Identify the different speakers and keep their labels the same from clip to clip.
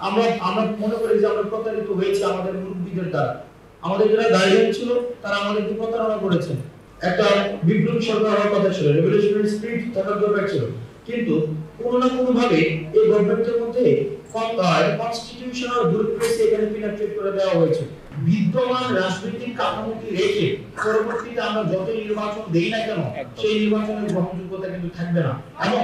Speaker 1: আমরা আমরা মনে করি যে আমরা প্রতারিত হয়েছি আমাদের মুরব্বীদের দ্বারা। আমাদের যারা গার্ডিয়ান ছিল তারা আমাদেরকে প্রতারণা করেছেন। একটা বিপ্লবী সরকার হওয়ার কথা ছিল, রেভলিউশনারি স্পিরিট থাকার দরকার ছিল, কিন্তু কোনো না কোনো ভাবে এই গভর্নমেন্টের মধ্যে কনস্টিটিউশনাল ব্যুরোক্রেসি এখানে পেনিট্রেট করে দেওয়া হয়েছে। বিদ্যমান রাজনৈতিক কাঠামোকে রেখে পরবর্তীতে আমরা যত নির্বাচন দেই না কেন সেই নির্বাচনের গ্রহণযোগ্যতা কিন্তু থাকবে না। এবং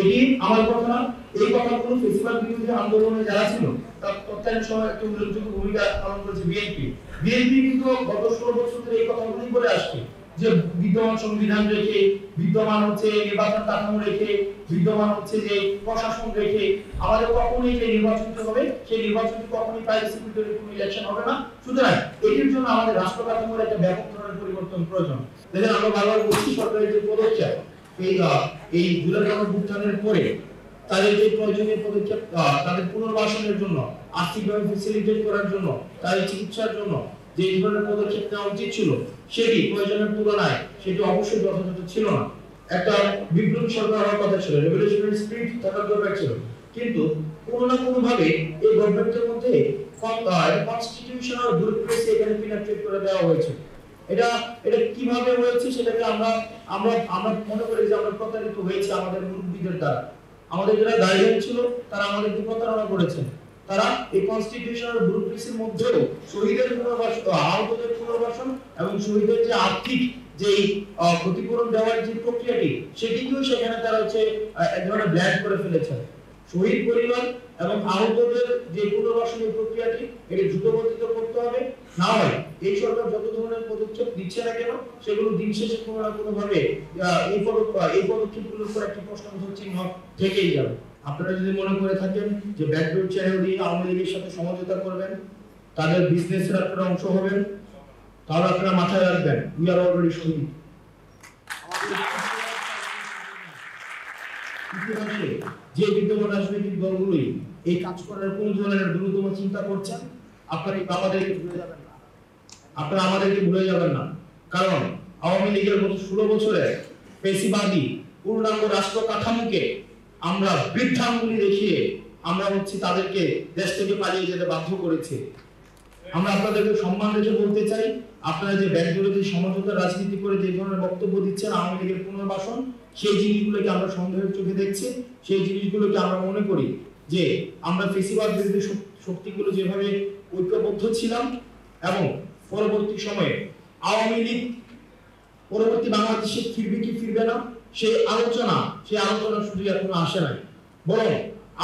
Speaker 1: এটি আমার কথা না, এই কথাগুলো ফেসিবাদ বিরোধী আন্দোলনে যারা ছিল তার তৎকালীন সময় একটা উল্লেখযোগ্য ভূমিকা পালন করেছে বিএনপি কিন্তু গত 16 বছর ধরে এই কথাগুলোই বলে আসছে যে বিদ্যমান সংবিধান রেখে, বিদ্যমান হচ্ছে নির্বাচন কাঠামো রেখে, বিদ্যমান হচ্ছে যে প্রশাসন রেখে আমাদের কখনোই যে নির্বাচন হবে সেই নির্বাচন কখনোই প্রাইভেসি ভিতরে কোনো ইলেকশন হবে না। সুতরাং এটির জন্য আমাদের রাষ্ট্র কাঠামোর একটা ব্যাপক ধরনের পরিবর্তন প্রয়োজন। দেখেন আমরা বারবার বলছি সরকারের যে পদক্ষেপ এই জুলাই গণঅভ্যুত্থানের পরে তাদের যে প্রয়োজনীয় পদক্ষেপ, তাদের পুনর্বাসনের জন্য, আর্থিকভাবে ফ্যাসিলিটেট করার জন্য, তাদের চিকিৎসার জন্য যে ধরনের পদক্ষেপ নেওয়া উচিত ছিল সেটি প্রয়োজনের তুলনায় সেটি অবশ্যই যথাযথ ছিল না। একটা বিপ্লবী সরকার হওয়ার কথা ছিল, রেভলিউশনারি স্পিরিট থাকার দরকার ছিল, কিন্তু কোনো না কোনো ভাবে এই গভর্নমেন্টের মধ্যে কনস্টিটিউশনাল ব্যুরোক্রেসি এখানে পেনিট্রেট করে দেওয়া হয়েছে। এটা কিভাবে হয়েছে সেটাকে আমরা আমরা আমরা মনে করি যে আমরা প্রতারিত হয়েছি আমাদের মুরব্বীদের দ্বারা। আমাদের যারা গার্ডিয়ান ছিল তারা আমাদেরকে প্রতারণা করেছেন। তারা এই কনস্টিটিউশনাল ব্যুরোক্রেসির মধ্যেও শহীদের পুনর্বাসন, আহতদের পুনর্বাসন এবং শহীদের যে আর্থিক যে ক্ষতিপূরণ দেওয়ার যে প্রক্রিয়াটি সেটিকেও সেখানে তারা হচ্ছে এক ধরনের ব্ল্যান্ড করে ফেলেছেন। শহীদ পরিবার এবং আহতদের যে পুনর্বাসনের প্রক্রিয়াটি এটি দ্রুতগতিতে করতে হবে, না হয় এই সরকার যত ধরনের পদক্ষেপ দিচ্ছে না কেন সেগুলো দিন শেষে কোনো না কোনো ভাবে এই পদক্ষেপগুলোর উপর একটা প্রশ্নবোধক চিহ্ন থেকেই যাবে। আপনারা যদি মনে করে থাকেন যে ব্যাকডোর চ্যানেল দিয়ে আওয়ামী লীগের সাথে সমঝোতা করবেন, তাদের বিজনেসের আপনারা অংশ হবেন, তাহলে আপনারা মাথায় রাখবেন উই আর অলরেডি শহীদ। যে বিদ্যমান রাজনৈতিক দলগুলোই এই কাজ করার কোন ধরনের দ্রুততম চিন্তা করছেন আপনারা আমাদেরকে ভুলে যাবেন না। কারণ আওয়ামী লীগের মতো 16 বছরে পেশিবাদী পূর্ণাঙ্গ রাষ্ট্র কাঠামোকে আমরা বৃদ্ধাঙ্গুলি দেখিয়ে আমরা হচ্ছে তাদেরকে দেশ থেকে পালিয়ে যেতে বাধ্য করেছি। আমরা আপনাদেরকে সম্মান রেখে বলতে চাই, আপনারা যে ব্যাংকগুলোতে সমঝোতার রাজনীতি করে যে ধরনের বক্তব্য দিচ্ছেন আওয়ামী লীগের পুনর্বাসন, সেই জিনিসগুলোকে আমরা সন্দেহের চোখে দেখছি। সেই জিনিসগুলোকে আমরা মনে করি যে আমরা ফেসিবাদ বিরোধী শক্তিগুলো যেভাবে ঐক্যবদ্ধ ছিলাম এবং পরবর্তী সময়ে আওয়ামী লীগ পরবর্তী বাংলাদেশে ফিরবে কি ফিরবে না সেই আলোচনা শুধু এখনো আসে নাই, বরং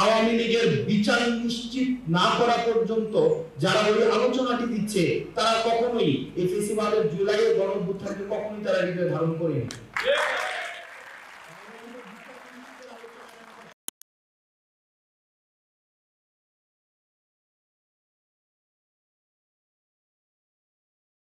Speaker 1: আওয়ামী লীগের বিচার নিশ্চিত না করা পর্যন্ত যারা ওই আলোচনাটি দিচ্ছে তারা কখনোই এই ফেসিবাদের জুলাইয়ের গণঅভ্যুত্থানকে কখনোই তারা হৃদয়ে ধারণ করেনি।